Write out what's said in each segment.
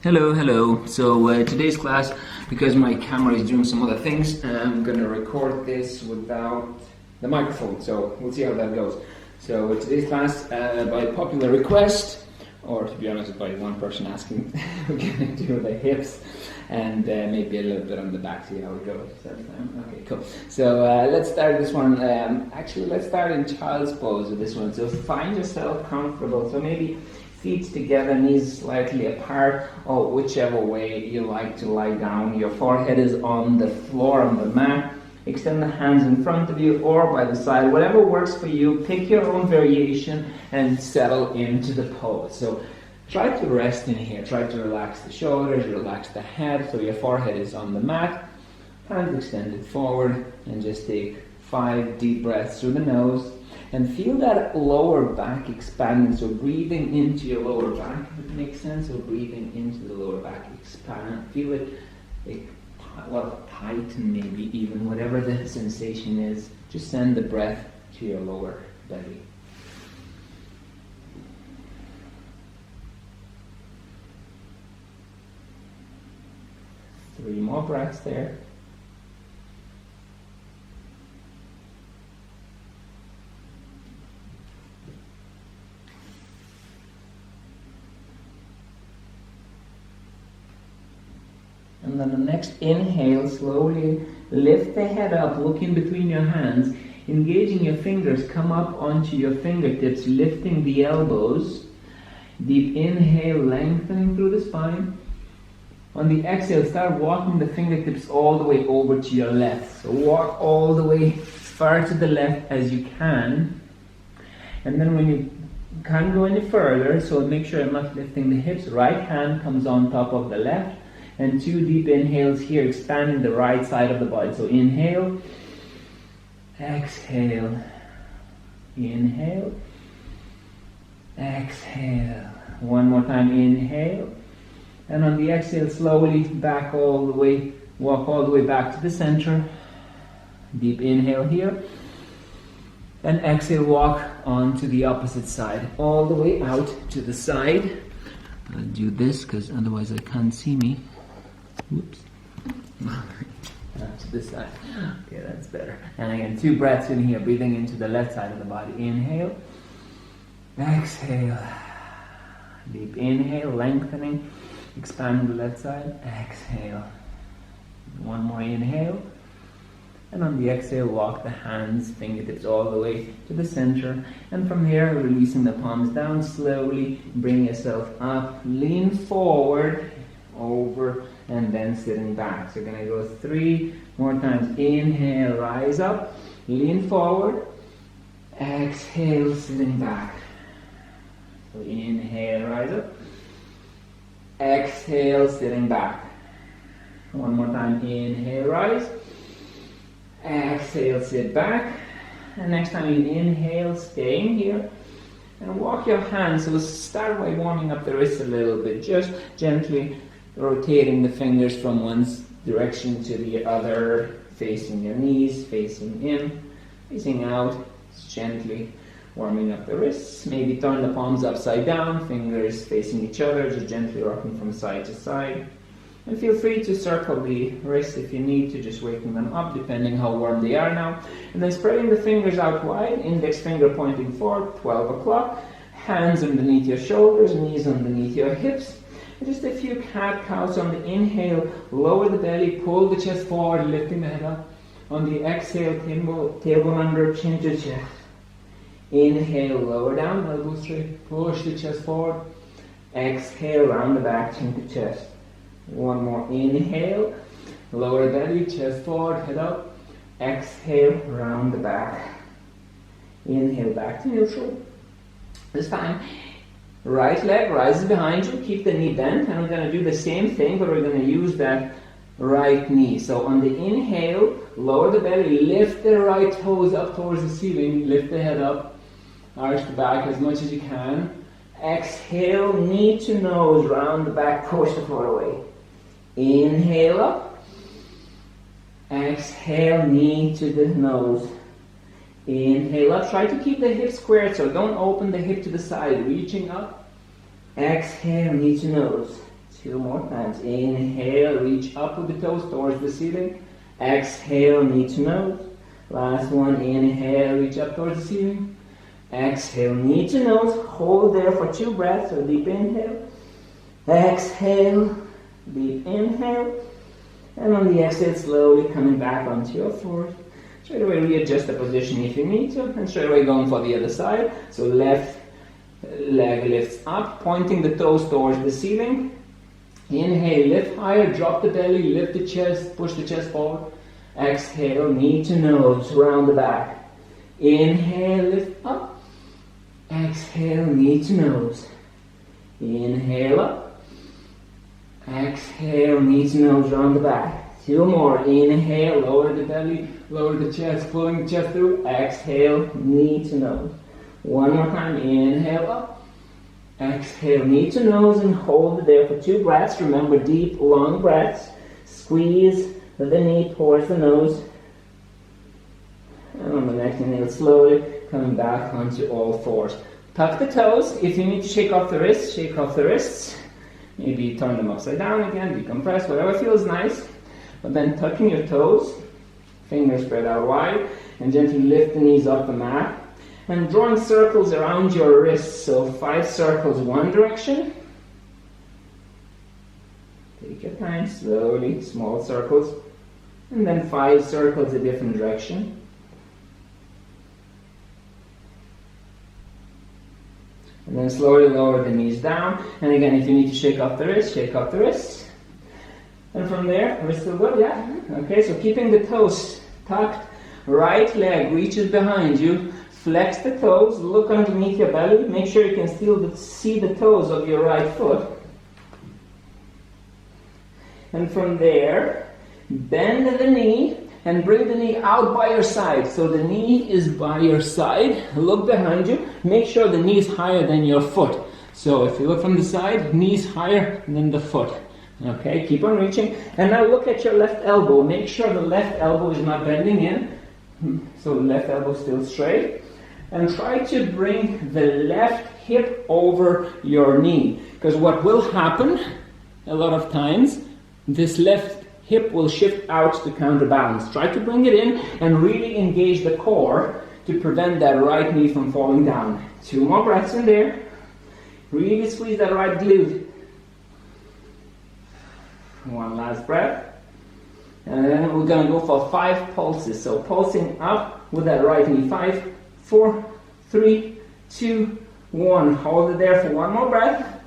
Hello, hello. So today's class, because my camera is doing some other things, I'm going to record this without the microphone. So we'll see how that goes. So today's class, by popular request, or to be honest, by one person asking, we're going to do the hips and maybe a little bit on the back, see how it goes. Okay, cool. So let's start this one. Actually, let's start in child's pose with this one. So find yourself comfortable. So maybe feet together, knees slightly apart, or whichever way you like to lie down. Your forehead is on the floor, on the mat. Extend the hands in front of you or by the side, whatever works for you. Pick your own variation and settle into the pose. So try to rest in here. Try to relax the shoulders, relax the head, so your forehead is on the mat. Hands extended forward, and just take 5 deep breaths through the nose. And feel that lower back expanding, so breathing into your lower back, if it makes sense. So breathing into the lower back, expand, feel it, tighten maybe even, whatever the sensation is. Just send the breath to your lower belly. Three more breaths there. And then the next inhale, slowly lift the head up, look in between your hands, engaging your fingers, come up onto your fingertips, lifting the elbows. Deep inhale, lengthening through the spine. On the exhale, start walking the fingertips all the way over to your left. So walk all the way as far to the left as you can. And then when you can't go any further, so make sure I'm not lifting the hips, right hand comes on top of the left. And 2 deep inhales here, expanding the right side of the body. So inhale, exhale, inhale, exhale. One more time, inhale. And on the exhale, slowly back all the way, walk all the way back to the center. Deep inhale here. And exhale, walk on to the opposite side, all the way out to the side. I'll do this because otherwise I can't see me. Whoops. To this side. Okay, that's better. And again, 2 breaths in here, breathing into the left side of the body. Inhale. Exhale. Deep inhale, lengthening. Expand the left side. Exhale. One more inhale. And on the exhale, walk the hands, fingertips all the way to the center. And from here, releasing the palms down, slowly bring yourself up. Lean forward, over, and then sitting back. So you're going to go 3 more times. Inhale, rise up, lean forward, exhale, sitting back. So inhale, rise up, exhale, sitting back. One more time. Inhale, rise, exhale, sit back. And next time you inhale, staying here. And walk your hands. So start by warming up the wrists a little bit. Just gently rotating the fingers from one direction to the other, facing your knees, facing in, facing out, just gently warming up the wrists. Maybe turn the palms upside down, fingers facing each other, just gently rocking from side to side. And feel free to circle the wrists if you need to, just waking them up, depending how warm they are now. And then spreading the fingers out wide, index finger pointing forward, 12 o'clock, hands underneath your shoulders, knees underneath your hips. Just a few cat-cows. On the inhale, lower the belly, pull the chest forward, lifting the head up. On the exhale, tailbone under, chin to chest. Inhale, lower down, elbows straight, push the chest forward. Exhale, round the back, chin to chest. One more inhale, lower the belly, chest forward, head up. Exhale, round the back. Inhale, back to neutral. This time, right leg rises behind you, keep the knee bent, and we're going to do the same thing, but we're going to use that right knee. So on the inhale, lower the belly, lift the right toes up towards the ceiling, lift the head up, arch the back as much as you can. Exhale, knee to nose, round the back, push the foot away. Inhale up. Exhale, knee to the nose. Inhale up. Try to keep the hip squared, so don't open the hip to the side. Reaching up. Exhale, knee to nose. 2 more times. Inhale, reach up with the toes towards the ceiling. Exhale, knee to nose. Last one, inhale, reach up towards the ceiling. Exhale, knee to nose. Hold there for 2 breaths, so deep inhale. Exhale, deep inhale. And on the exhale, slowly coming back onto your floor. Straight away readjust the position if you need to, and straight away going for the other side. So left leg lifts up, pointing the toes towards the ceiling. Inhale, lift higher, drop the belly, lift the chest, push the chest forward. Exhale, knee to nose, round the back. Inhale, lift up. Exhale, knee to nose. Inhale up. Exhale, knee to nose, round the back. 2 more. Inhale, lower the belly, lower the chest, pulling the chest through. Exhale, knee to nose. 1 more time. Inhale up. Exhale, knee to nose, and hold it there for 2 breaths. Remember, deep, long breaths. Squeeze the knee towards the nose. And on the next inhale, slowly coming back onto all fours. Tuck the toes. If you need to shake off the wrists, shake off the wrists. Maybe turn them upside down again, decompress, whatever feels nice. But then tucking your toes, fingers spread out wide, and gently lift the knees off the mat. And drawing circles around your wrists, so 5 circles one direction. Take your time, slowly, small circles. And then 5 circles a different direction. And then slowly lower the knees down. And again, if you need to shake off the wrists, shake off the wrists. And from there, we're still good, yeah? Okay, so keeping the toes tucked, right leg reaches behind you, flex the toes, look underneath your belly, make sure you can still see the toes of your right foot. And from there, bend the knee and bring the knee out by your side. So the knee is by your side, look behind you, make sure the knee is higher than your foot. So if you look from the side, knees higher than the foot. Okay, keep on reaching. And now look at your left elbow. Make sure the left elbow is not bending in. So the left elbow still straight. And try to bring the left hip over your knee. Because what will happen a lot of times, this left hip will shift out to counterbalance. Try to bring it in and really engage the core to prevent that right knee from falling down. 2 more breaths in there. Really squeeze that right glute. 1 last breath. And then we're going to go for 5 pulses. So pulsing up with that right knee. 5, 4, 3, 2, 1. Hold it there for 1 more breath.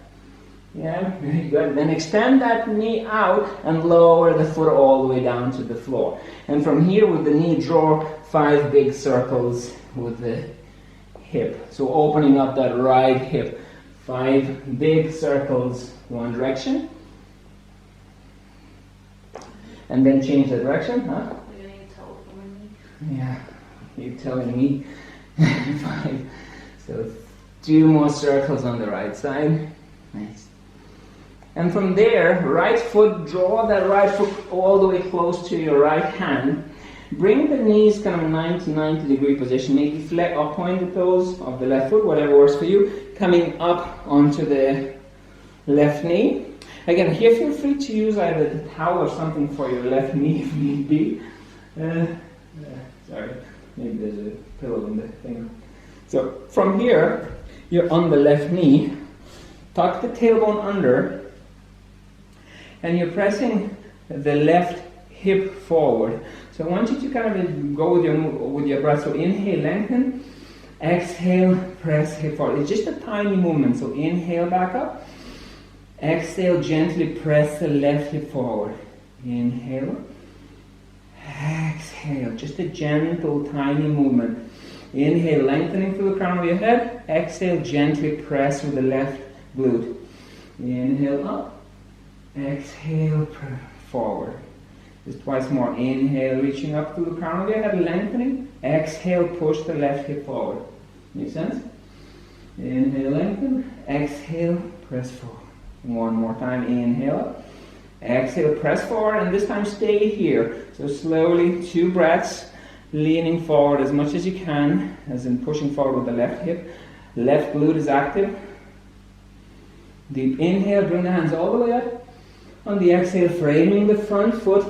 Yeah, very good. Then extend that knee out and lower the foot all the way down to the floor. And from here with the knee, draw 5 big circles with the hip. So opening up that right hip. 5 big circles, one direction. And then change the direction, huh? You're going to tell me. Yeah, you're telling me. 5. So 2 more circles on the right side. Nice. And from there, right foot, draw that right foot all the way close to your right hand. Bring the knees kind of 90 degree position. Maybe flex or point the toes of the left foot, whatever works for you. Coming up onto the left knee. Again, here feel free to use either the towel or something for your left knee if need be. Sorry, maybe there's a pillow in the thing. So from here, you're on the left knee. Tuck the tailbone under, and you're pressing the left hip forward. So I want you to kind of go with your breath. So inhale, lengthen. Exhale, press hip forward. It's just a tiny movement. So inhale, back up. Exhale, gently press the left hip forward. Inhale. Exhale, just a gentle, tiny movement. Inhale, lengthening through the crown of your head. Exhale, gently press with the left glute. Inhale up. Exhale, forward. Just twice more. Inhale, reaching up through the crown of your head, lengthening. Exhale, push the left hip forward. Make sense? Inhale, lengthen. Exhale, press forward. 1 more time. Inhale up. Exhale, press forward, and this time stay here. So slowly, 2 breaths, leaning forward as much as you can, as in pushing forward with the left hip. Left glute is active. Deep inhale, bring the hands all the way up. On the exhale, framing the front foot,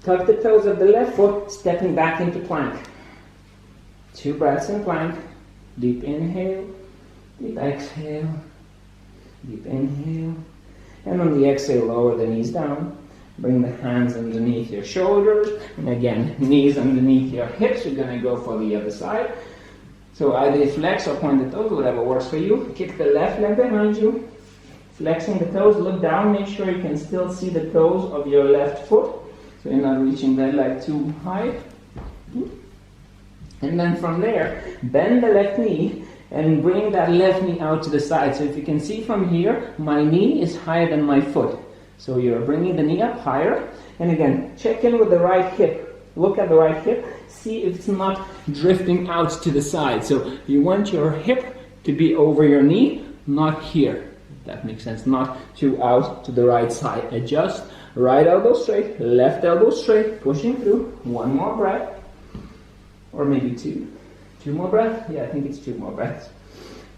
tuck the toes of the left foot, stepping back into plank. 2 breaths in plank. Deep inhale, deep exhale, deep inhale. And on the exhale, lower the knees down. Bring the hands underneath your shoulders. And again, knees underneath your hips. You're going to go for the other side. So either flex or point the toes, whatever works for you. Kick the left leg behind you. Flexing the toes, look down. Make sure you can still see the toes of your left foot. So you're not reaching that leg too high. And then from there, bend the left knee and bring that left knee out to the side. So if you can see from here, my knee is higher than my foot. So you're bringing the knee up higher. And again, check in with the right hip. Look at the right hip. See if it's not drifting out to the side. So you want your hip to be over your knee, not here. If that makes sense. Not too out to the right side. Adjust. Right elbow straight, left elbow straight, pushing through. 1 more breath. Or maybe 2. 2 more breaths? Yeah, I think it's 2 more breaths.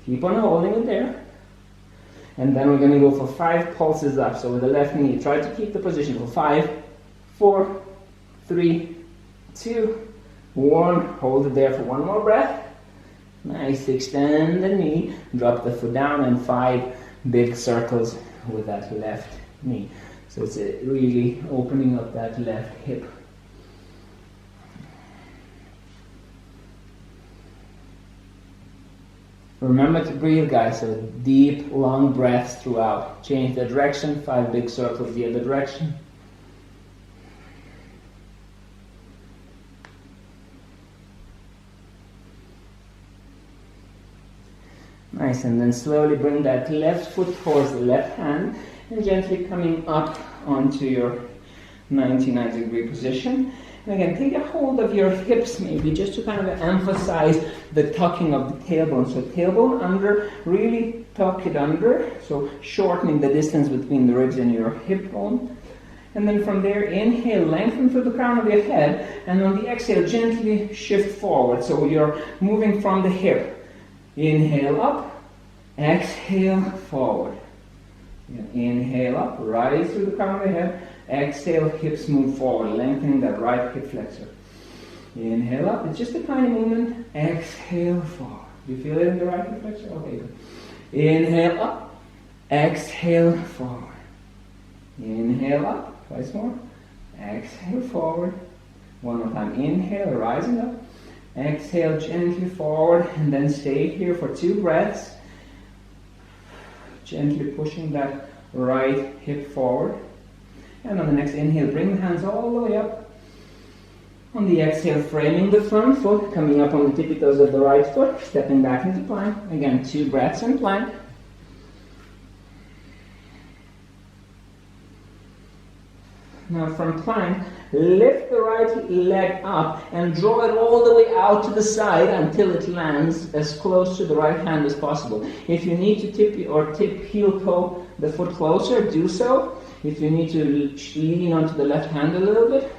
Keep on holding it there. And then we're going to go for 5 pulses up. So with the left knee, try to keep the position for 5, 4, 3, 2, 1. Hold it there for 1 more breath. Nice. Extend the knee. Drop the foot down and 5 big circles with that left knee. So it's really opening up that left hip. Remember to breathe, guys, so deep, long breaths throughout. Change the direction, 5 big circles the other direction. Nice, and then slowly bring that left foot towards the left hand and gently coming up onto your 99-degree position. And again, take a hold of your hips maybe just to kind of emphasize the tucking of the tailbone. So tailbone under, really tuck it under. So shortening the distance between the ribs and your hip bone. And then from there, inhale, lengthen through the crown of your head. And on the exhale, gently shift forward. So you're moving from the hip. Inhale up, exhale forward. Inhale up, rise through the crown of the head. Exhale, hips move forward, lengthening that right hip flexor. Inhale up, it's just a tiny movement. Exhale forward. Do you feel it in the right hip flexor? Okay, good. Inhale up, exhale forward. Inhale up, twice more. Exhale forward. One more time. Inhale, rising up. Exhale gently forward, and then stay here for 2 breaths. Gently pushing that right hip forward. And on the next inhale, bring the hands all the way up. On the exhale, framing the front foot, coming up on the tippy toes of the right foot, stepping back into plank. Again, 2 breaths in plank. Now from plank, lift the right leg up and draw it all the way out to the side until it lands as close to the right hand as possible. If you need to tip heel toe the foot closer, do so. If you need to lean onto the left hand a little bit.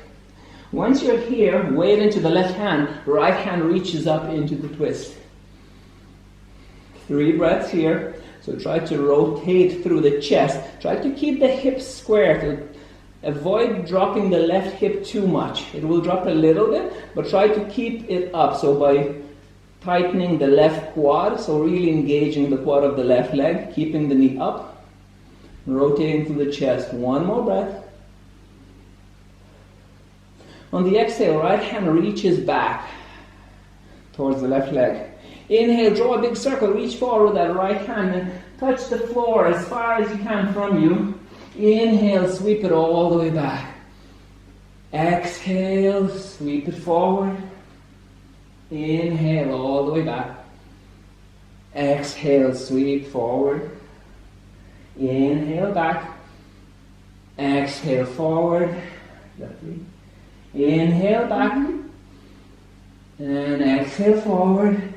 Once you're here, wave into the left hand, right hand reaches up into the twist. 3 breaths here. So try to rotate through the chest. Try to keep the hips square. Avoid dropping the left hip too much. It will drop a little bit, but try to keep it up. So by tightening the left quad, so really engaging the quad of the left leg, keeping the knee up, rotating through the chest. 1 more breath. On the exhale, right hand reaches back towards the left leg. Inhale, draw a big circle, reach forward with that right hand and touch the floor as far as you can from you. Inhale, sweep it all the way back. Exhale, sweep it forward. Inhale, all the way back. Exhale, sweep forward. Inhale, back. Exhale, forward. Inhale, back. And exhale, forward.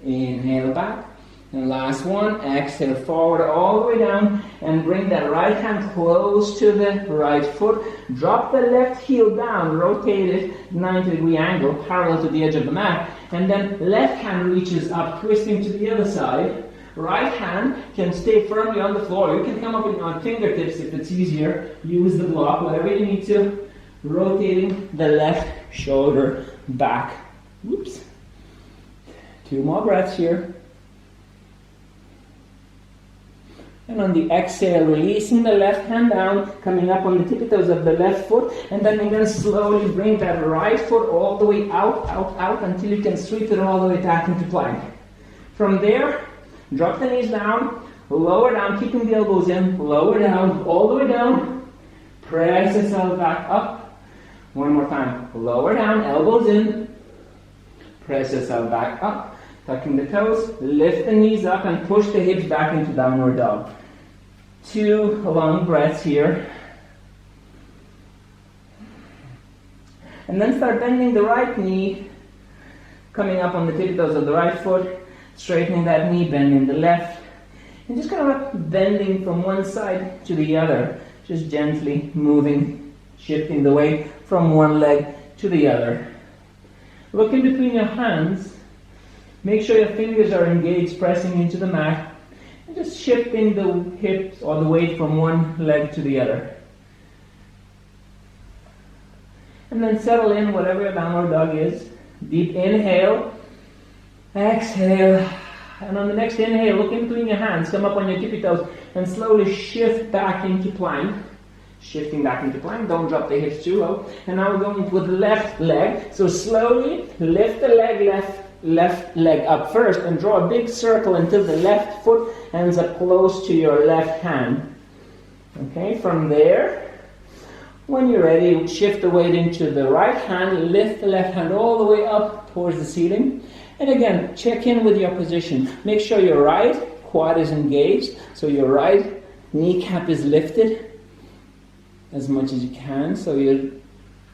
Inhale, back. And last one, exhale forward all the way down and bring that right hand close to the right foot. Drop the left heel down, rotate it 90-degree angle parallel to the edge of the mat. And then left hand reaches up, twisting to the other side. Right hand can stay firmly on the floor. You can come up with on fingertips if it's easier. Use the block, whatever you need to. Rotating the left shoulder back. Whoops. 2 more breaths here. And on the exhale, releasing the left hand down, coming up on the tippy toes of the left foot, and then you're going to slowly bring that right foot all the way out, out, out, until you can sweep it all the way back into plank. From there, drop the knees down, lower down, keeping the elbows in, lower down, all the way down, press yourself back up. One more time, lower down, elbows in, press yourself back up. Tucking the toes, lift the knees up and push the hips back into downward dog. 2 long breaths here. And then start bending the right knee, coming up on the tippy toes of the right foot, straightening that knee, bending the left, and just kind of bending from one side to the other, just gently moving, shifting the weight from one leg to the other. Look in between your hands. Make sure your fingers are engaged, pressing into the mat, and just shifting the hips or the weight from one leg to the other. And then settle in whatever your downward dog is. Deep inhale, exhale, and on the next inhale, look in between your hands, come up on your tippy toes, and slowly shift back into plank. Shifting back into plank, don't drop the hips too low. And now we're going with the left leg, so slowly lift the left leg up first and draw a big circle until the left foot ends up close to your left hand. Okay, from there, when you're ready, shift the weight into the right hand, lift the left hand all the way up towards the ceiling. And again, check in with your position. Make sure your right quad is engaged, so your right kneecap is lifted as much as you can, so you're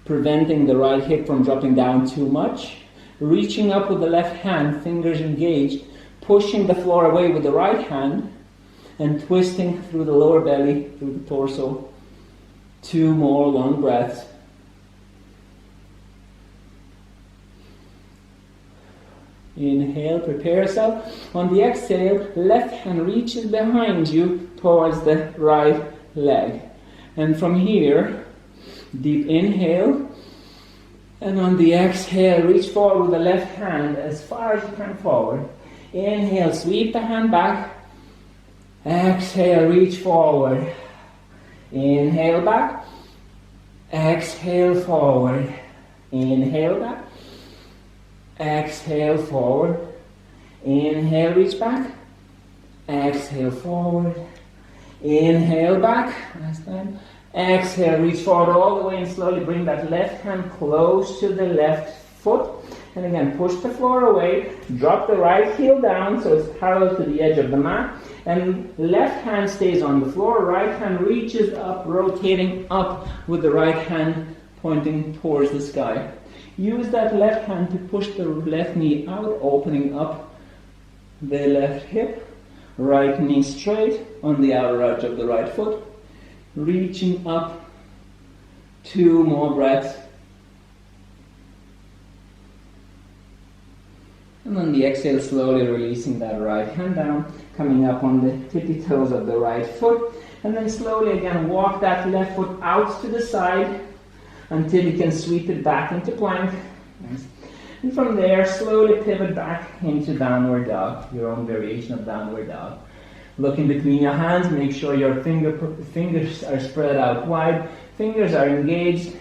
preventing the right hip from dropping down too much. Reaching up with the left hand, fingers engaged, pushing the floor away with the right hand, and twisting through the lower belly, through the torso. 2 more long breaths. Inhale, prepare yourself. On the exhale, left hand reaches behind you towards the right leg. And from here, deep inhale. And on the exhale, reach forward with the left hand as far as you can forward. Inhale, sweep the hand back. Exhale, reach forward. Inhale back. Exhale forward. Inhale back. Exhale forward. Inhale, reach back. Exhale forward. Inhale back. Last time. Exhale, reach forward all the way and slowly bring that left hand close to the left foot. And again, push the floor away. Drop the right heel down so it's parallel to the edge of the mat. And left hand stays on the floor. Right hand reaches up, rotating up with the right hand pointing towards the sky. Use that left hand to push the left knee out, opening up the left hip. Right knee straight on the outer edge of the right foot. Reaching up. 2 more breaths. And on the exhale, slowly releasing that right hand down, coming up on the tippy toes of the right foot. And then slowly again, walk that left foot out to the side until you can sweep it back into plank. Nice. And from there, slowly pivot back into downward dog, your own variation of downward dog. Look in between your hands, make sure your fingers are spread out wide, fingers are engaged.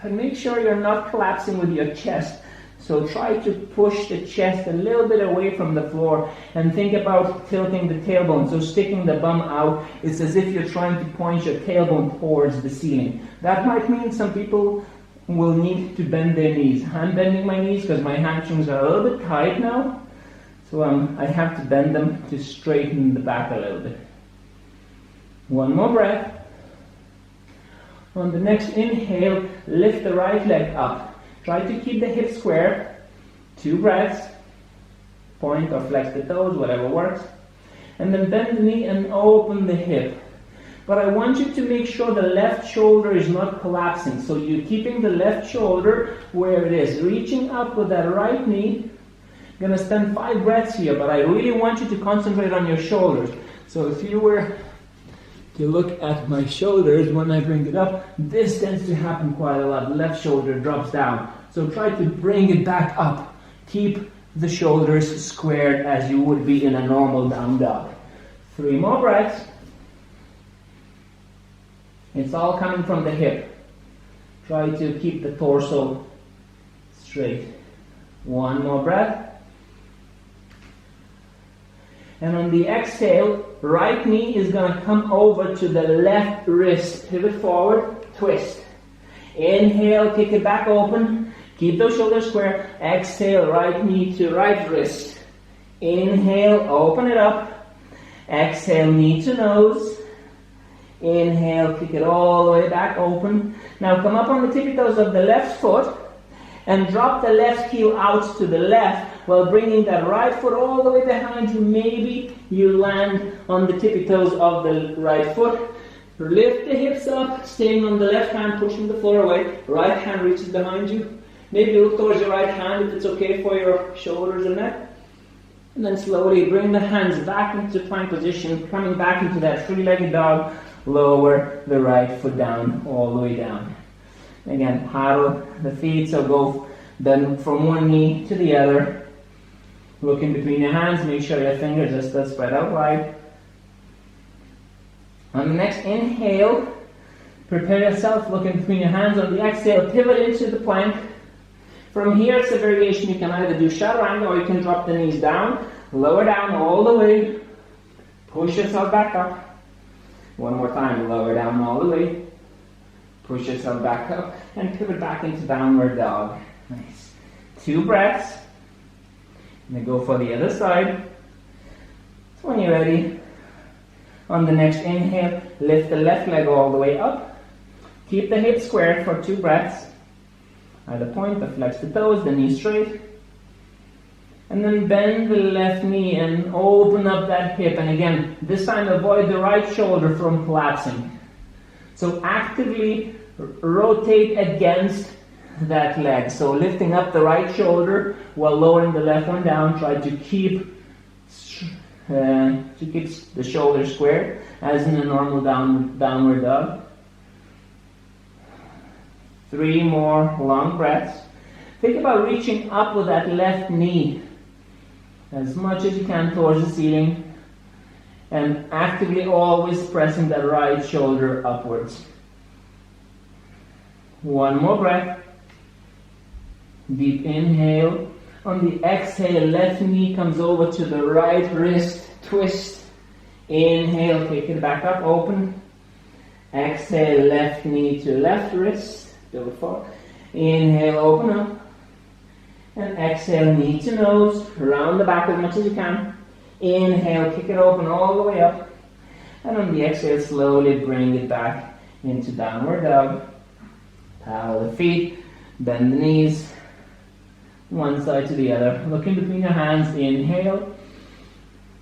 And make sure you're not collapsing with your chest. So try to push the chest a little bit away from the floor and think about tilting the tailbone. So sticking the bum out, it's as if you're trying to point your tailbone towards the ceiling. That might mean some people will need to bend their knees. I'm bending my knees because my hamstrings are a little bit tight now. So I have to bend them to straighten the back a little bit. 1 more breath. On the next inhale, lift the right leg up. Try to keep the hips square. 2 breaths. Point or flex the toes, whatever works. And then bend the knee and open the hip. But I want you to make sure the left shoulder is not collapsing. So you're keeping the left shoulder where it is. Reaching up with that right knee. I'm going to spend 5 breaths here, but I really want you to concentrate on your shoulders. So if you were to look at my shoulders when I bring it up, this tends to happen quite a lot. The left shoulder drops down. So try to bring it back up. Keep the shoulders squared as you would be in a normal down dog. 3 more breaths. It's all coming from the hip. Try to keep the torso straight. 1 more breath. And on the exhale, right knee is going to come over to the left wrist. Pivot forward, twist. Inhale, kick it back open. Keep those shoulders square. Exhale, right knee to right wrist. Inhale, open it up. Exhale, knee to nose. Inhale, kick it all the way back open. Now come up on the tippy toes of the left foot and drop the left heel out to the left while bringing that right foot all the way behind you. Maybe you land on the tippy toes of the right foot. Lift the hips up, staying on the left hand, pushing the floor away. Right hand reaches behind you. Maybe look towards your right hand if it's okay for your shoulders and neck. And then slowly bring the hands back into plank position, coming back into that 3-legged dog. Lower the right foot down, all the way down. Again, paddle the feet, so go then from one knee to the other. Look in between your hands, make sure your fingers are still spread out wide. On the next inhale, prepare yourself, look in between your hands. On the exhale, pivot into the plank. From here, it's a variation. You can either do chaturanga or you can drop the knees down, lower down all the way, push yourself back up. One more time, lower down all the way, push yourself back up, and pivot back into downward dog. Nice. 2 breaths. And then go for the other side. So when you're ready, on the next inhale, lift the left leg all the way up. Keep the hips square for 2 breaths. Either point or flex the toes, the knee straight. And then bend the left knee and open up that hip. And again, this time avoid the right shoulder from collapsing. So actively rotate against that leg. So lifting up the right shoulder while lowering the left one down. Try to keep the shoulder square as in a normal downward dog. 3 more long breaths. Think about reaching up with that left knee as much as you can towards the ceiling and actively always pressing that right shoulder upwards. 1 more breath. Deep inhale. On the exhale, left knee comes over to the right wrist, twist. Inhale, take it back up, open. Exhale, left knee to left wrist, do it forward. Inhale, open up. And exhale, knee to nose, round the back as much as you can. Inhale, kick it open all the way up. And on the exhale, slowly bring it back into downward dog. Paddle the feet, bend the knees, one side to the other. Look in between your hands, inhale,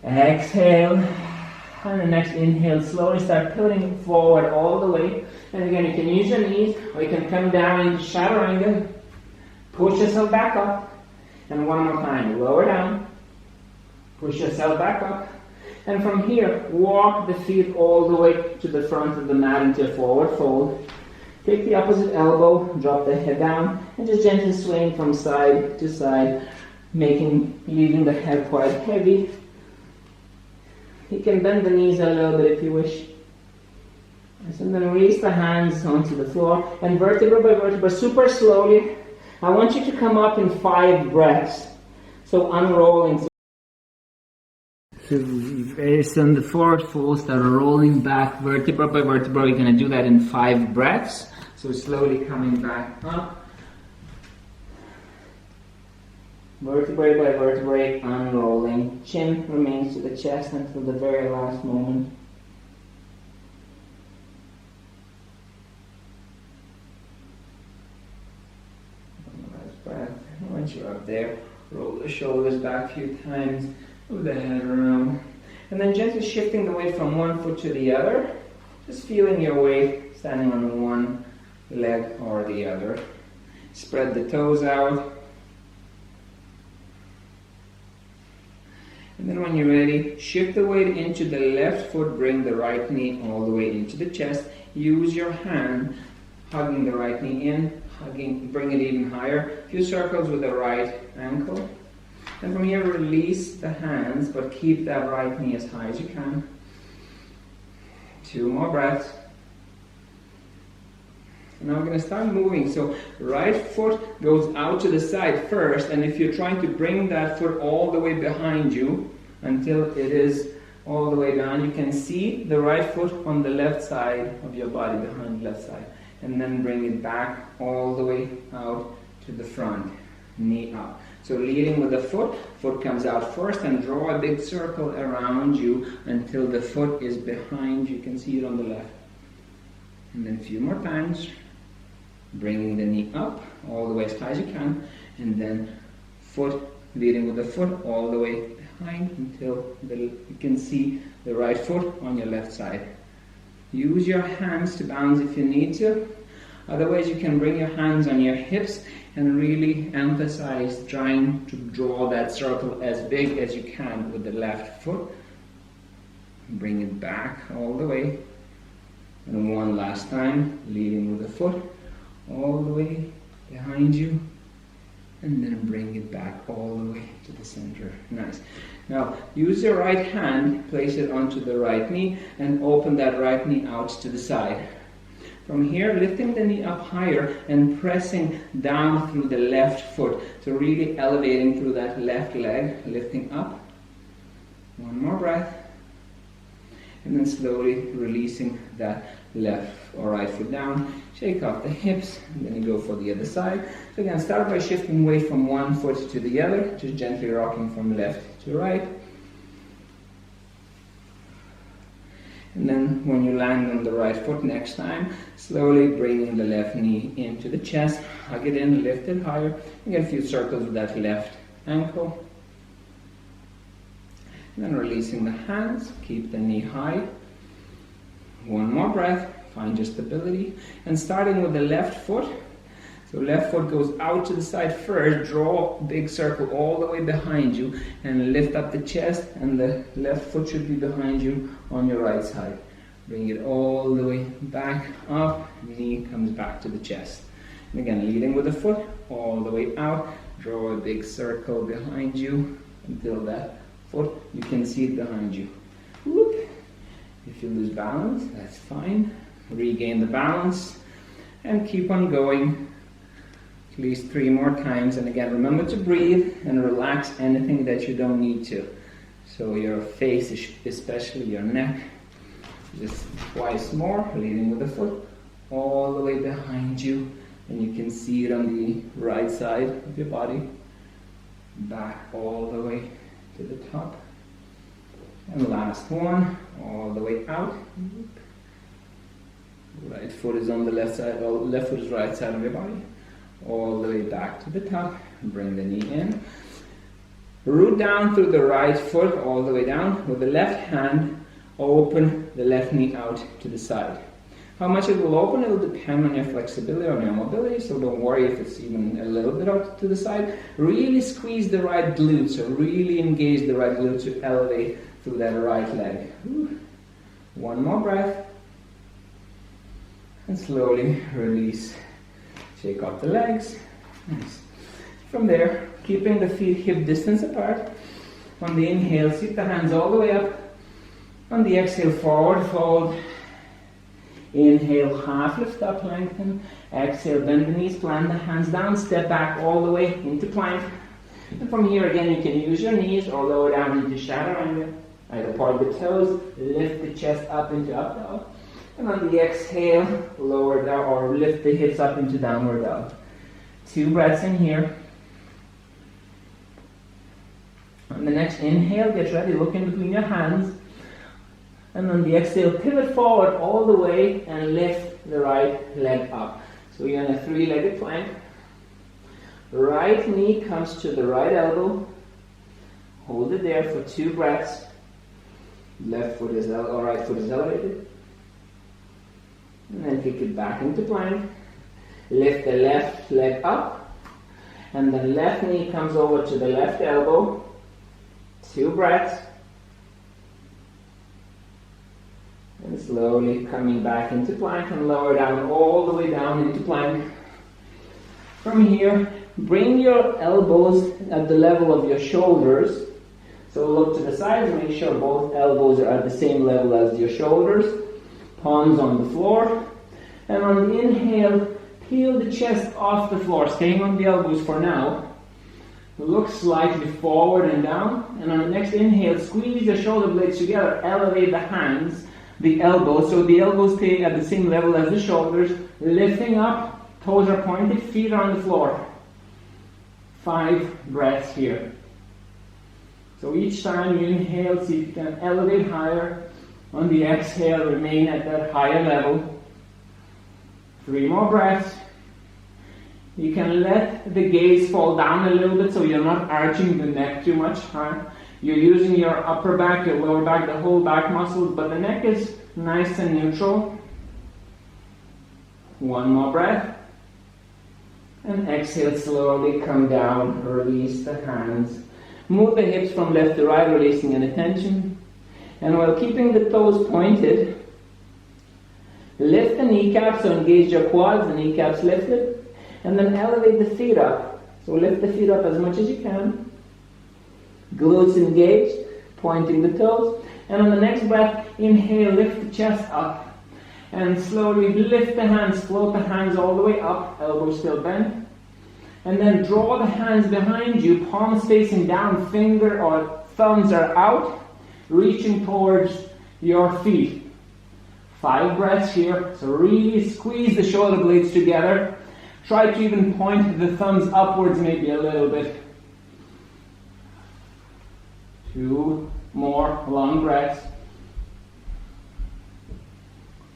exhale, and the next inhale, slowly start pivoting forward all the way. And again, you can use your knees, or you can come down into chaturanga. Push yourself back up, and one more time, lower down, push yourself back up, and from here, walk the feet all the way to the front of the mat into a forward fold. Take the opposite elbow, drop the head down, and just gently swing from side to side, leaving the head quite heavy. You can bend the knees a little bit if you wish. And then release the hands onto the floor, and vertebra by vertebra, super slowly. I want you to come up in 5 breaths. So unrolling. So based on the forward fold, start rolling back vertebra by vertebra. You're going to do that in 5 breaths. So slowly coming back up. Vertebrae by vertebrae, unrolling. Chin remains to the chest until the very last moment. Breath. Once you're up there, roll the shoulders back a few times, move the head around, and then gently shifting the weight from one foot to the other, just feeling your weight standing on one leg or the other. Spread the toes out. And then when you're ready, shift the weight into the left foot, bring the right knee all the way into the chest. Use your hand, hugging the right knee in, bring it even higher. A few circles with the right ankle. And from here, release the hands, but keep that right knee as high as you can. 2 more breaths. Now we're going to start moving. So right foot goes out to the side first, and if you're trying to bring that foot all the way behind you until it is all the way down, you can see the right foot on the left side of your body, behind the left side. And then bring it back all the way out to the front, knee up. So leading with the foot comes out first, and draw a big circle around you until the foot is behind you. You can see it on the left. And then a few more times. Bringing the knee up all the way as high as you can, and then leading with the foot all the way behind until you can see the right foot on your left side. Use your hands to balance if you need to. Otherwise, you can bring your hands on your hips and really emphasize trying to draw that circle as big as you can with the left foot. Bring it back all the way. And one last time, leading with the foot all the way behind you, and then bring it back all the way to the center. Nice. Now use your right hand, place it onto the right knee, and open that right knee out to the side. From here, lifting the knee up higher and pressing down through the left foot, so really elevating through that left leg, lifting up. One more breath, and then slowly releasing that left or right foot down. Shake off the hips, and then you go for the other side. So again, start by shifting weight from one foot to the other, just gently rocking from left to right. And then when you land on the right foot next time, slowly bringing the left knee into the chest, hug it in, lift it higher, and get a few circles with that left ankle. And then releasing the hands, keep the knee high. One more breath, find your stability. And starting with the left foot, so left foot goes out to the side first, draw a big circle all the way behind you, and lift up the chest, and the left foot should be behind you on your right side. Bring it all the way back up, knee comes back to the chest. And again, leading with the foot all the way out, draw a big circle behind you until that foot, you can see it behind you. Whoop. If you lose balance, that's fine. Regain the balance and keep on going. At least 3 more times. And again, remember to breathe and relax anything that you don't need to. So your face, especially your neck, just twice more, leading with the foot all the way behind you. And you can see it on the right side of your body. Back all the way to the top. And last one, all the way out. Right foot is on the left side, or left foot is right side of your body. All the way back to the top. Bring the knee in. Root down through the right foot all the way down. With the left hand, open the left knee out to the side. How much it will open, it will depend on your flexibility, on your mobility, so don't worry if it's even a little bit out to the side. Really squeeze the right glute, so really engage the right glute to elevate through that right leg. One more breath. And slowly release. Shake off the legs. Nice. From there, keeping the feet hip distance apart. On the inhale, sit the hands all the way up. On the exhale, forward fold. Inhale, half lift up, lengthen. Exhale, bend the knees, plant the hands down, step back all the way into plank. And from here again, you can use your knees or lower down into chaturanga. Either point the toes, lift the chest up into up dog. And on the exhale, lower down or lift the hips up into downward dog. 2 breaths in here. On the next inhale, get ready, look in between your hands. And on the exhale, pivot forward all the way and lift the right leg up. So you're in a 3-legged plank. Right knee comes to the right elbow. Hold it there for 2 breaths. Left foot is right foot is elevated. And then kick it back into plank. Lift the left leg up. And the left knee comes over to the left elbow. 2 breaths. And slowly coming back into plank and lower down, all the way down into plank. From here, bring your elbows at the level of your shoulders. So look to the sides, make sure both elbows are at the same level as your shoulders. Palms on the floor. And on the inhale, peel the chest off the floor, staying on the elbows for now. Look slightly forward and down. And on the next inhale, squeeze the shoulder blades together, elevate the hands, the elbows, so the elbows stay at the same level as the shoulders. Lifting up, toes are pointed, feet are on the floor. 5 breaths here. So each time you inhale, see if you can elevate higher. On the exhale, remain at that higher level. 3 more breaths. You can let the gaze fall down a little bit so you're not arching the neck too much. You're using your upper back, your lower back, the whole back muscles, but the neck is nice and neutral. 1 more breath. And exhale, slowly come down, release the hands. Move the hips from left to right, releasing any tension. And while keeping the toes pointed, lift the kneecaps, so engage your quads, the kneecaps lifted. And then elevate the feet up. So lift the feet up as much as you can. Glutes engaged, pointing the toes. And on the next breath, inhale, lift the chest up. And slowly lift the hands, float the hands all the way up, elbows still bent. And then draw the hands behind you, palms facing down, finger or thumbs are out, reaching towards your feet. 5 breaths here, so really squeeze the shoulder blades together. Try to even point the thumbs upwards maybe a little bit. 2 more long breaths.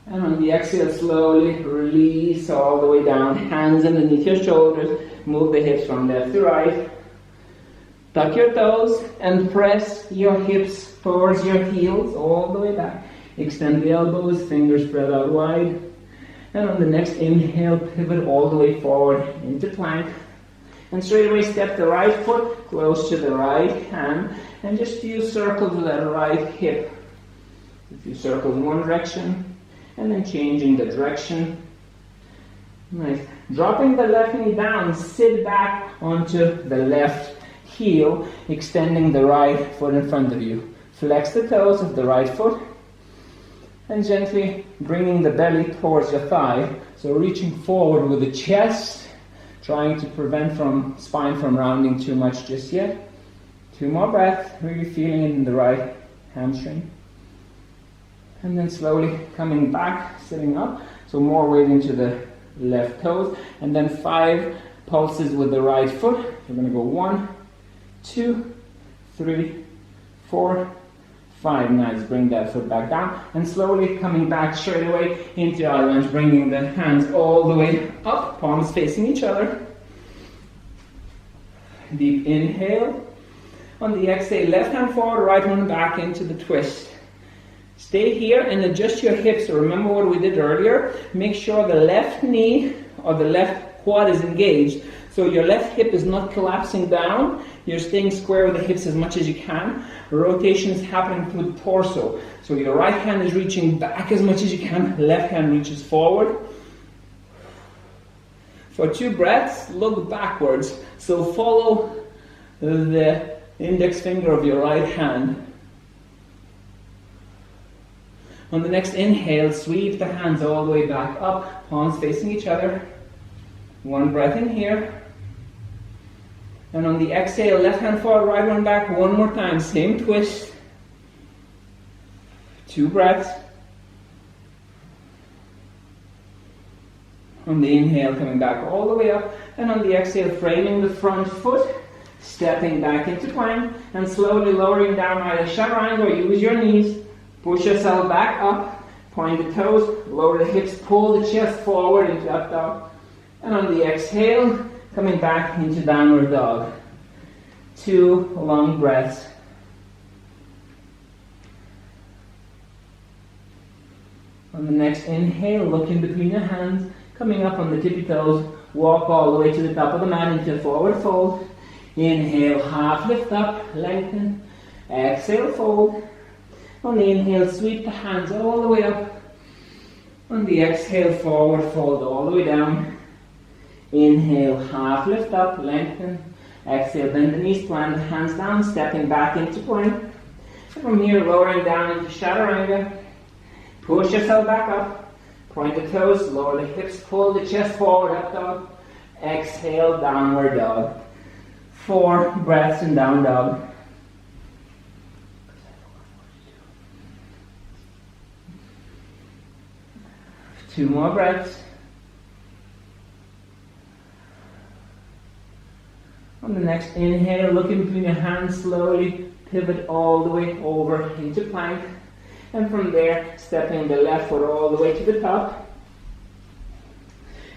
And on the exhale, slowly release all the way down. Hands underneath your shoulders. Move the hips from left to right. Tuck your toes and press your hips towards your heels all the way back. Extend the elbows, fingers spread out wide. And on the next inhale, pivot all the way forward into plank. And straight away step the right foot close to the right hand. And just few circles with that right hip. A few circles in one direction. And then changing the direction. Nice. Dropping the left knee down, sit back onto the left heel, extending the right foot in front of you. Flex the toes of the right foot. And gently bringing the belly towards your thigh. So reaching forward with the chest, trying to prevent spine from rounding too much just yet. 2 more breaths, really feeling it in the right hamstring. And then slowly coming back, sitting up. So more weight into the left toes. And then 5 pulses with the right foot. We're going to go 1, 2, 3, 4, 5. Nice. Bring that foot back down. And slowly coming back straight away into our lunge. Bringing the hands all the way up. Palms facing each other. Deep inhale. On the exhale, left hand forward, right one back into the twist. Stay here and adjust your hips. So remember what we did earlier. Make sure the left knee or the left quad is engaged. So your left hip is not collapsing down. You're staying square with the hips as much as you can. Rotation is happening through the torso. So your right hand is reaching back as much as you can. Left hand reaches forward. For 2 breaths, look backwards. So follow the index finger of your right hand. On the next inhale, sweep the hands all the way back up, palms facing each other. 1 breath in here. And on the exhale, left hand forward, right one back, 1 more time, same twist. 2 breaths. On the inhale, coming back all the way up. And on the exhale, framing the front foot, stepping back into plank, and slowly lowering down either chaturanga or use your knees. Push yourself back up, point the toes, lower the hips, pull the chest forward into up dog. And on the exhale, coming back into downward dog. 2 long breaths. On the next inhale, look in between your hands, coming up on the tippy toes, walk all the way to the top of the mat into a forward fold. Inhale, half lift up, lengthen. Exhale, fold. On the inhale, sweep the hands all the way up. On the exhale, forward fold all the way down. Inhale, half lift up, lengthen. Exhale, bend the knees, plant the hands down, stepping back into plank. And from here, lowering down into chaturanga. Push yourself back up. Point the toes, lower the hips, pull the chest forward, up dog. Exhale, downward dog. 4 breaths in down dog. Two more breaths. On the next inhale, look in between your hands slowly, pivot all the way over into plank. And from there, stepping the left foot all the way to the top.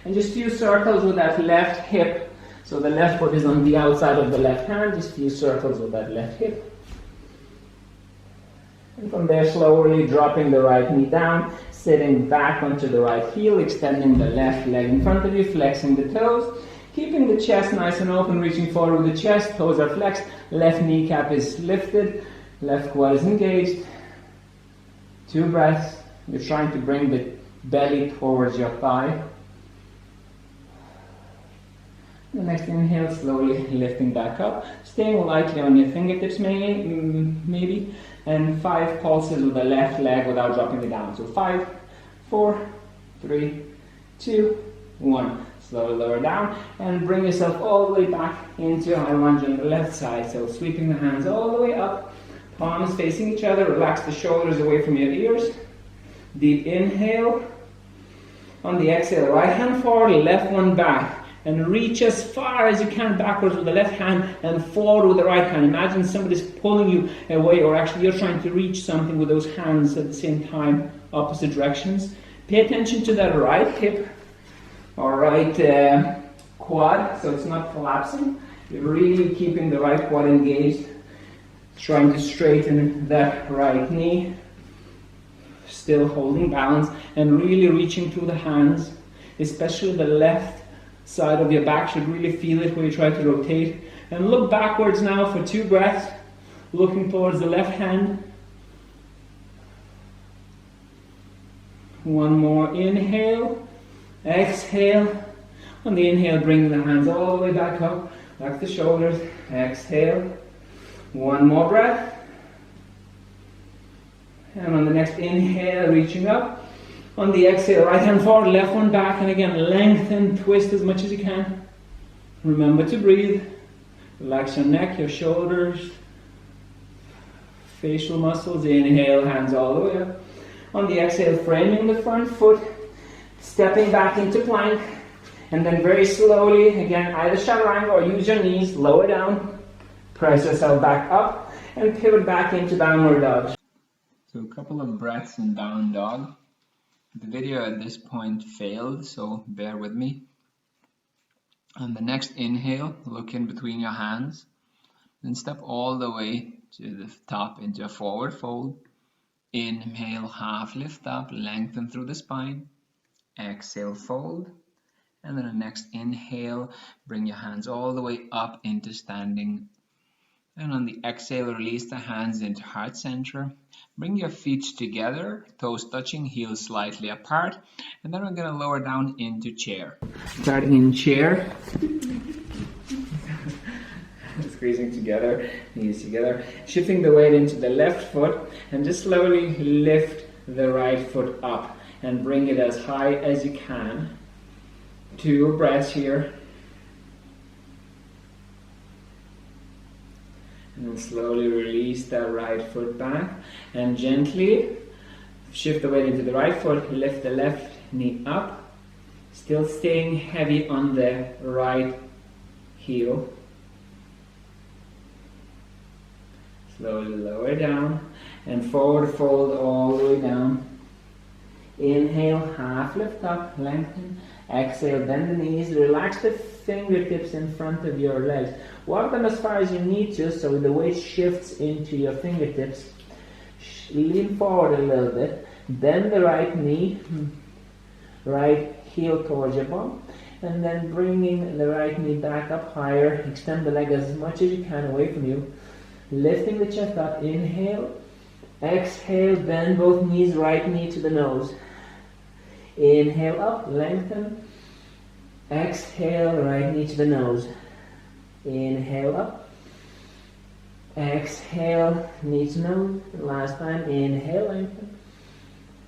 And just few circles with that left hip. So the left foot is on the outside of the left hand, just few circles with that left hip. And from there, slowly dropping the right knee down, sitting back onto the right heel, extending the left leg in front of you, flexing the toes, keeping the chest nice and open, reaching forward with the chest, toes are flexed, left kneecap is lifted, left quad is engaged. 2 breaths. You're trying to bring the belly towards your thigh. The next inhale, slowly lifting back up, staying lightly on your fingertips maybe, and 5 pulses with the left leg without dropping it down. So 5, 4, 3, 2, 1. Slowly lower down and bring yourself all the way back into high lunge on the left side. So sweeping the hands all the way up, palms facing each other, relax the shoulders away from your ears. Deep inhale. On the exhale, right hand forward, left one back. And reach as far as you can backwards with the left hand and forward with the right hand. Imagine somebody's pulling you away, or actually you're trying to reach something with those hands at the same time, opposite directions. Pay attention to that right hip or right quad, so it's not collapsing. You're really keeping the right quad engaged, trying to straighten that right knee, still holding balance and really reaching through the hands, especially the left side of your back should really feel it when you try to rotate. And look backwards now for 2 breaths, looking towards the left hand. 1 more inhale, exhale. On the inhale, bring the hands all the way back up, back the shoulders, exhale. 1 more breath. And on the next inhale, reaching up. On the exhale, right hand forward, left one back, and again, lengthen, twist as much as you can. Remember to breathe. Relax your neck, your shoulders, facial muscles. Inhale, hands all the way up. On the exhale, framing the front foot, stepping back into plank, and then very slowly, again, either chaturanga or use your knees, lower down, press yourself back up, and pivot back into downward dog. So a couple of breaths in down dog. The video at this point failed, so bear with me. On the next inhale, look in between your hands, then step all the way to the top into a forward fold. Inhale, half lift up, lengthen through the spine. Exhale, fold. And then the next inhale, bring your hands all the way up into standing. And on the exhale, release the hands into heart center. Bring your feet together, toes touching, heels slightly apart. And then we're going to lower down into chair. Starting in chair. Squeezing together, knees together. Shifting the weight into the left foot. And just slowly lift the right foot up. And bring it as high as you can. 2 breaths here. And then slowly release that right foot back and gently shift the weight into the right foot, lift the left knee up, still staying heavy on the right heel. Slowly lower down and forward fold all the way down. Inhale, half lift up, lengthen. Exhale, bend the knees, relax the fingertips in front of your legs. Walk them as far as you need to so the weight shifts into your fingertips. Lean forward a little bit. Bend the right knee, right heel towards your bum. And then bringing the right knee back up higher. Extend the leg as much as you can away from you. lifting the chest up, inhale, exhale, bend both knees, right knee to the nose. Inhale up, lengthen, exhale, right knee to the nose. Inhale up, exhale, knee to nose. Last time, inhale, lengthen,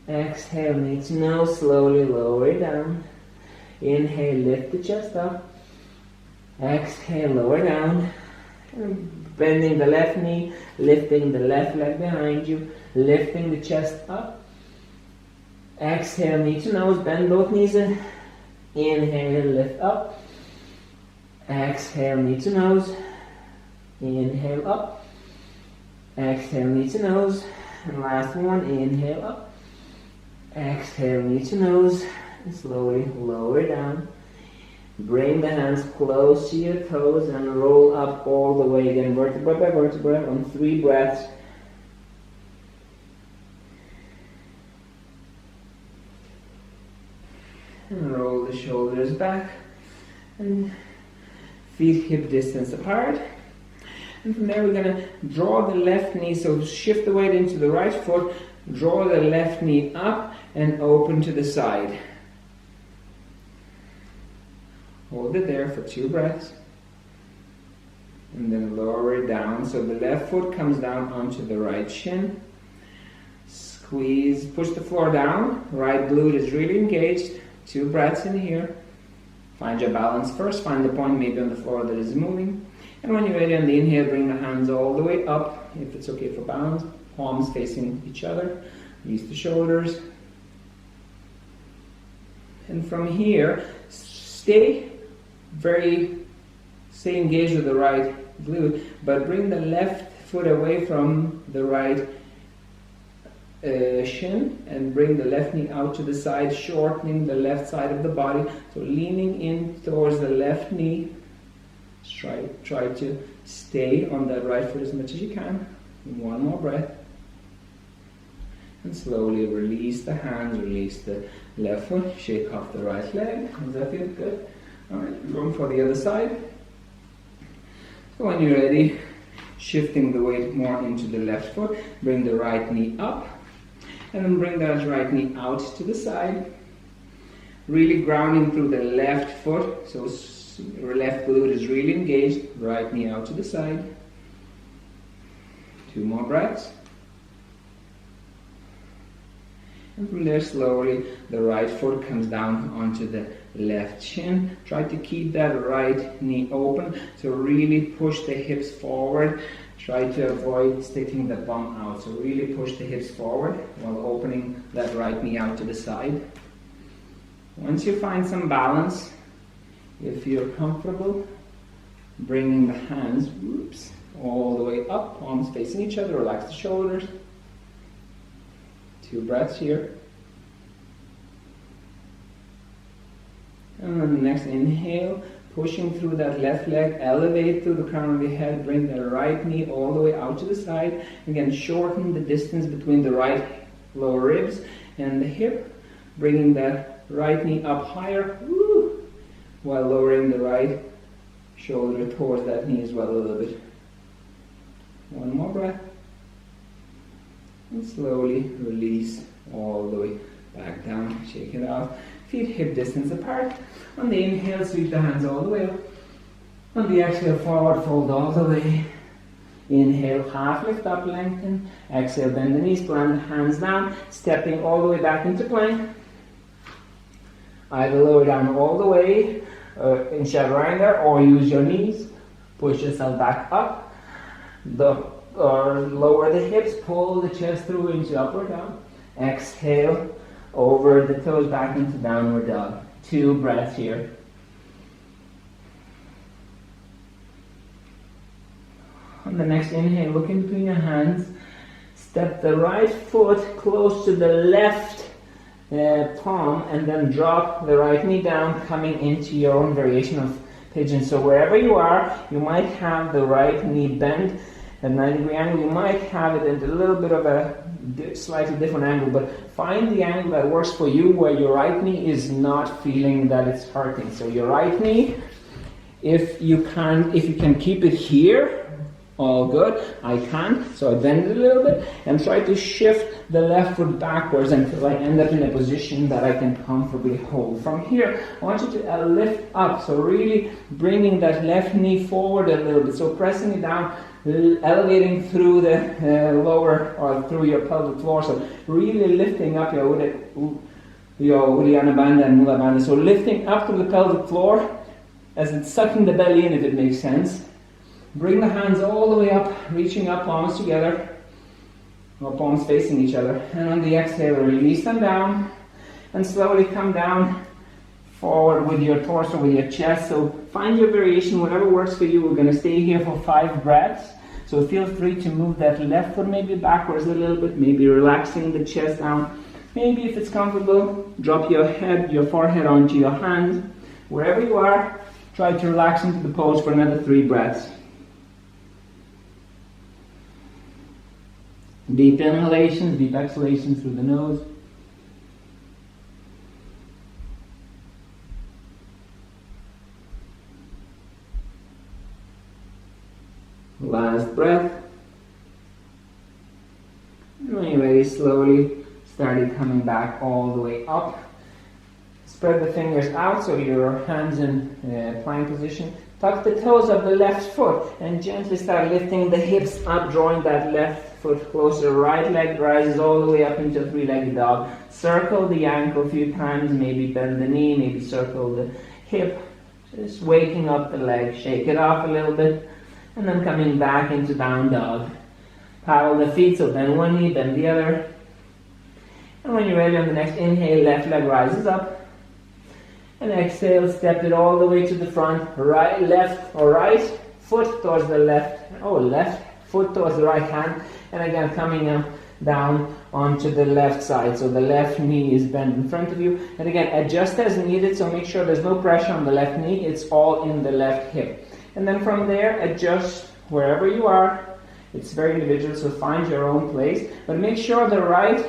exhale, knee to nose, slowly lower it down. Inhale, lift the chest up, exhale, lower down. Bending the left knee, lifting the left leg behind you, lifting the chest up. Exhale, knee to nose, bend both knees in. Inhale, lift up. Exhale, knee to nose. Inhale up. Exhale, knee to nose. And last one, inhale up. Exhale, knee to nose. And slowly lower down. Bring the hands close to your toes and roll up all the way again, vertebra by vertebra, on 3 breaths. And roll the shoulders back and feet hip distance apart. And from there we're going to draw the left knee, so shift the weight into the right foot, draw the left knee up and open to the side. Hold it there for 2 breaths. And then lower it down so the left foot comes down onto the right shin. Squeeze, push the floor down. Right glute is really engaged. 2 breaths in here. Find your balance first. Find the point maybe on the floor that is moving. And when you're ready on the inhale, bring the hands all the way up. If it's okay for balance, palms facing each other. Release the shoulders. And from here, stay engaged with the right glute, but bring the left foot away from the right shin and bring the left knee out to the side, shortening the left side of the body. So leaning in towards the left knee. Try to stay on that right foot as much as you can. 1 more breath. And slowly release the hands, release the left foot, shake off the right leg. Does that feel good? Alright, going for the other side. So when you're ready, shifting the weight more into the left foot, bring the right knee up, and then bring that right knee out to the side. Really grounding through the left foot, so your left glute is really engaged, right knee out to the side. 2 more breaths. And from there, slowly, the right foot comes down onto the left shin. Try to keep that right knee open, so really push the hips forward. Try to avoid sticking the bum out, so really push the hips forward while opening that right knee out to the side. Once you find some balance, if you're comfortable, bringing the hands all the way up, palms facing each other, relax the shoulders. 2 breaths here. And then the next inhale, pushing through that left leg, elevate through the crown of your head, bring the right knee all the way out to the side. Again, shorten the distance between the right lower ribs and the hip, bringing that right knee up higher, while lowering the right shoulder towards that knee as well a little bit. 1 more breath. And slowly release all the way back down. Shake it off. Feet hip distance apart. On the inhale, sweep the hands all the way up. On the exhale, forward fold all the way. Inhale, half lift up, lengthen. Exhale, bend the knees, plant the hands down, stepping all the way back into plank. Either lower down all the way in chaturanga, or use your knees. Push yourself back up. Or lower the hips, pull the chest through into upward dog. Exhale, over the toes back into downward dog. 2 breaths here. On the next inhale, look in between your hands. Step the right foot close to the left palm, and then drop the right knee down, coming into your own variation of pigeon. So wherever you are, you might have the right knee bent at 90-degree angle. You might have it at a little bit of a slightly different angle, but find the angle that works for you, where your right knee is not feeling that it's hurting. So your right knee, if you can keep it here, All good. I can't, so I bend it a little bit and try to shift the left foot backwards until I end up in a position that I can comfortably hold. From here, I want you to lift up, so really bringing that left knee forward a little bit, so pressing it down, elevating through the lower or through your pelvic floor, so really lifting up your Uddiyana Bandha and Mula Bandha, so lifting up to the pelvic floor as it's sucking the belly in, if it makes sense. Bring the hands all the way up, reaching up, palms together, or palms facing each other. And on the exhale, release them down, and slowly come down forward with your torso, with your chest. So find your variation, whatever works for you. We're going to stay here for 5 breaths. So feel free to move that left foot maybe backwards a little bit, maybe relaxing the chest down. Maybe if it's comfortable, drop your head, your forehead onto your hands. Wherever you are, try to relax into the pose for another 3 breaths. Deep inhalations, deep exhalations through the nose. Last breath. And when you're ready, slowly start coming back all the way up. Spread the fingers out so your hands in plank position. Tuck the toes of the left foot and gently start lifting the hips up, drawing that left foot closer. Right leg rises all the way up into a 3-legged dog. Circle the ankle a few times, maybe bend the knee, maybe circle the hip. Just waking up the leg, shake it off a little bit, and then coming back into down dog. Paddle the feet, so bend one knee, bend the other. And when you're ready on the next inhale, left leg rises up. And exhale, step it all the way to the front, right, left, or right foot towards the left foot towards the right hand, and again coming up, down onto the left side, so the left knee is bent in front of you, and again adjust as needed, so make sure there's no pressure on the left knee, it's all in the left hip. And then from there, adjust wherever you are, it's very individual, so find your own place, but make sure the right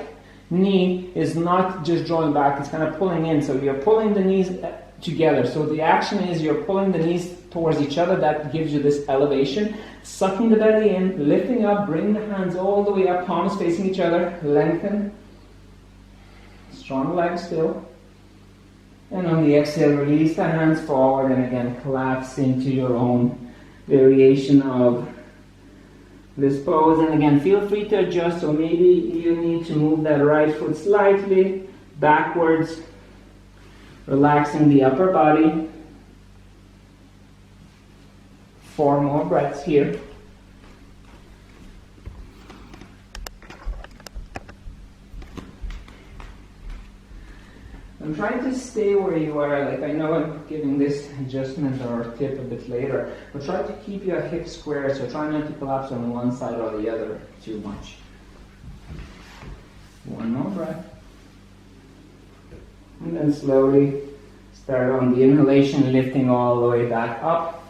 knee is not just drawing back, it's kind of pulling in, so you're pulling the knees together, so the action is you're pulling the knees towards each other, that gives you this elevation, sucking the belly in, lifting up, bring the hands all the way up, palms facing each other, lengthen, strong legs still, and on the exhale release the hands forward and again collapse into your own variation of this pose. And again, feel free to adjust, so maybe you need to move that right foot slightly backwards, relaxing the upper body. 4 more breaths here. I'm trying to stay where you are, like I know I'm giving this adjustment or tip a bit later, but try to keep your hips square, so try not to collapse on one side or the other too much. 1 more breath. And then slowly start on the inhalation, lifting all the way back up.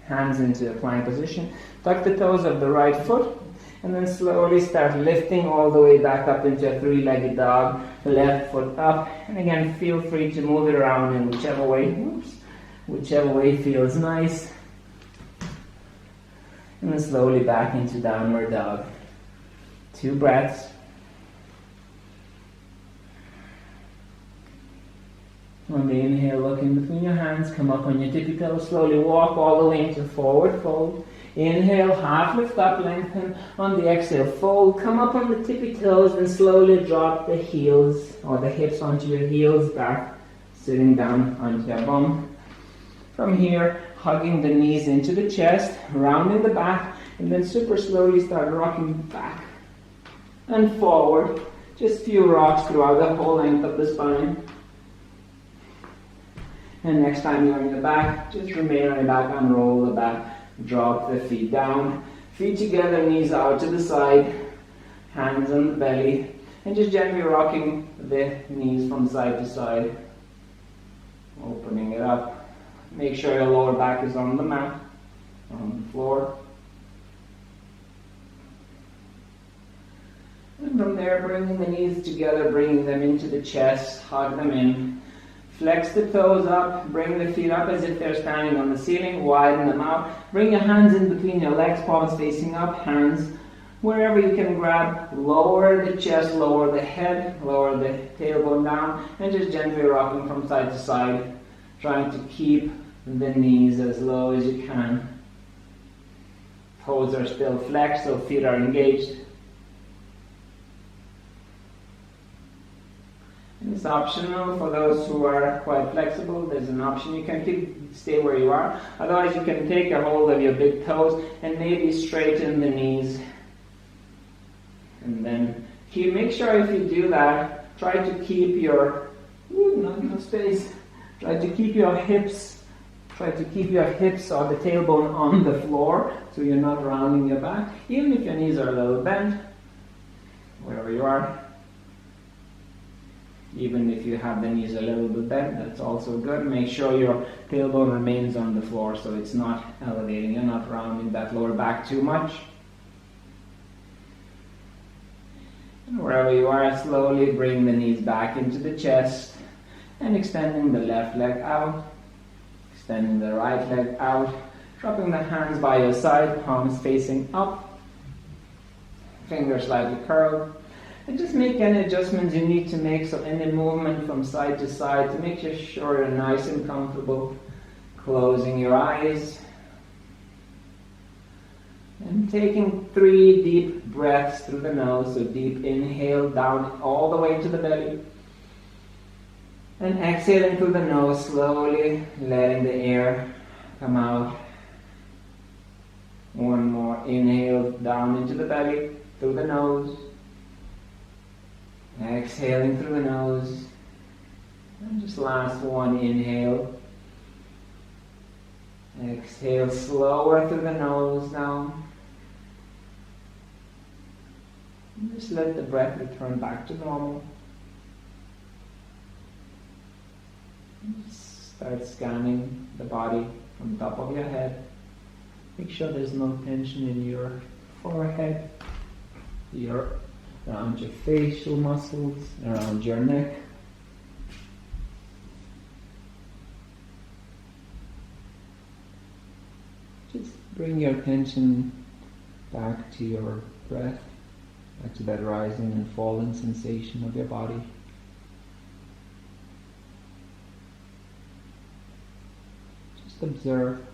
Hands into a plank position. Tuck the toes of the right foot. And then slowly start lifting all the way back up into a 3-legged dog. Left foot up. And again, feel free to move it around in whichever way feels nice. And then slowly back into downward dog. 2 breaths. On the inhale, look in between your hands, come up on your tippy toes, slowly walk all the way into forward fold. Inhale, half lift up, lengthen. On the exhale, fold, come up on the tippy toes and slowly drop the heels or the hips onto your heels back, sitting down onto your bum. From here, hugging the knees into the chest, rounding the back, and then super slowly start rocking back and forward. Just few rocks throughout the whole length of the spine. And next time you're on your back, just remain on your back, unroll the back, drop the feet down, feet together, knees out to the side, hands on the belly, and just gently rocking the knees from side to side, opening it up. Make sure your lower back is on the mat, on the floor. And from there, bringing the knees together, bringing them into the chest, hug them in. Flex the toes up, bring the feet up as if they're standing on the ceiling, widen them out. Bring your hands in between your legs, palms facing up, hands wherever you can grab. Lower the chest, lower the head, lower the tailbone down, and just gently rocking from side to side, trying to keep the knees as low as you can. Toes are still flexed, so feet are engaged. And it's optional for those who are quite flexible. There's an option. You can stay where you are. Otherwise, you can take a hold of your big toes and maybe straighten the knees. And then make sure if you do that, try to keep your no space. Try to keep your hips. Try to keep your hips or the tailbone on the floor, so you're not rounding your back. Even if your knees are a little bent, wherever you are. Even if you have the knees a little bit bent, that's also good. Make sure your tailbone remains on the floor so it's not elevating. You're not rounding that lower back too much. And wherever you are, slowly bring the knees back into the chest and extending the left leg out. Extending the right leg out. Dropping the hands by your side, palms facing up. Fingers slightly curled. And just make any adjustments you need to make, so any movement from side to side to make sure you're nice and comfortable. Closing your eyes. And taking 3 deep breaths through the nose, so deep inhale down all the way to the belly. And exhaling through the nose, slowly letting the air come out. One more inhale down into the belly, through the nose. Exhaling through the nose. And just last one inhale. Exhale slower through the nose now. And just let the breath return back to normal. And just start scanning the body from the top of your head. Make sure there's no tension in your forehead, around your facial muscles, around your neck. Just bring your attention back to your breath, back to that rising and falling sensation of your body. Just observe,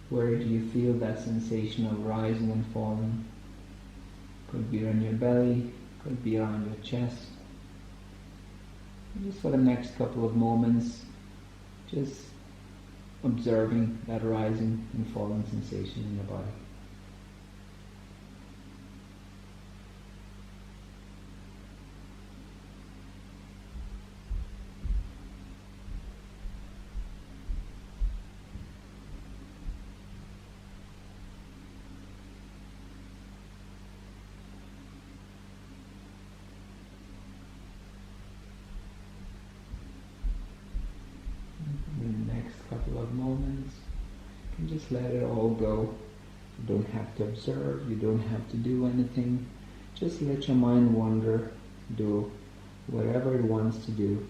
where do you feel that sensation of rising and falling? Could be on your belly, could be on your chest. Just for the next couple of moments, just observing that rising and falling sensation in your body. Moments, and just let it all go. You don't have to observe, you don't have to do anything. Just let your mind wander, do whatever it wants to do.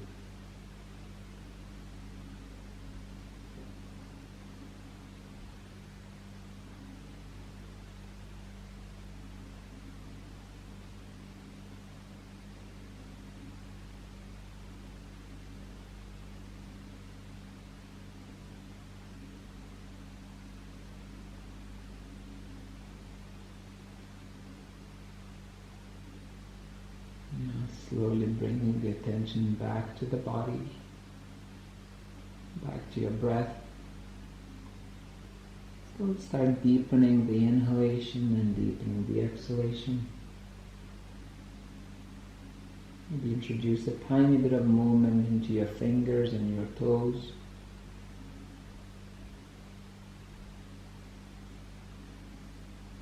Slowly bringing the attention back to the body, back to your breath. So start deepening the inhalation and deepening the exhalation. Maybe introduce a tiny bit of movement into your fingers and your toes.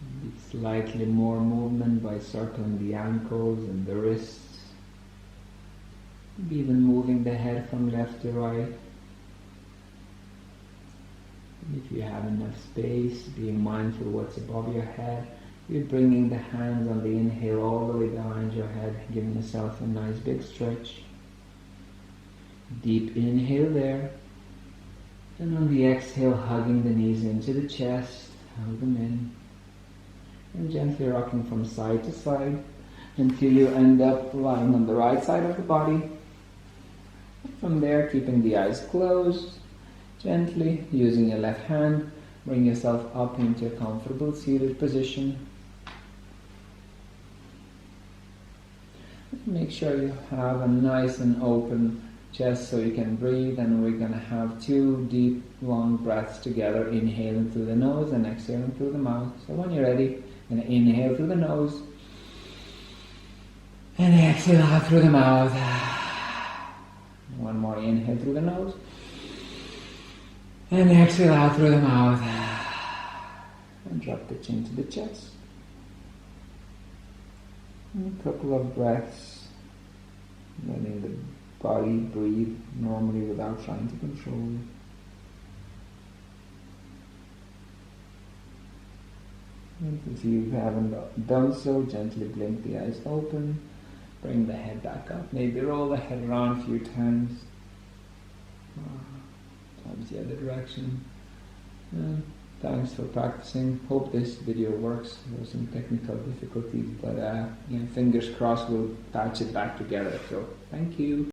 Maybe slightly more movement by circling the ankles and the wrists. Maybe even moving the head from left to right. And if you have enough space, being mindful of what's above your head, you're bringing the hands on the inhale all the way behind your head, giving yourself a nice big stretch. Deep inhale there. And on the exhale, hugging the knees into the chest, hold them in. And gently rocking from side to side until you end up lying on the right side of the body. From there, keeping the eyes closed, gently using your left hand, bring yourself up into a comfortable seated position. Make sure you have a nice and open chest so you can breathe, and we're going to have 2 deep, long breaths together, inhaling through the nose and exhaling through the mouth. So when you're ready, you're going to inhale through the nose and exhale out through the mouth. One more inhale through the nose and exhale out through the mouth. And drop the chin to the chest. And a couple of breaths, letting the body breathe normally without trying to control it. And if you haven't done so, gently blink the eyes open, bring the head back up, maybe roll the head around a few times, times the other direction. And thanks for practicing. Hope this video works. There were some technical difficulties, but fingers crossed we'll patch it back together. So thank you.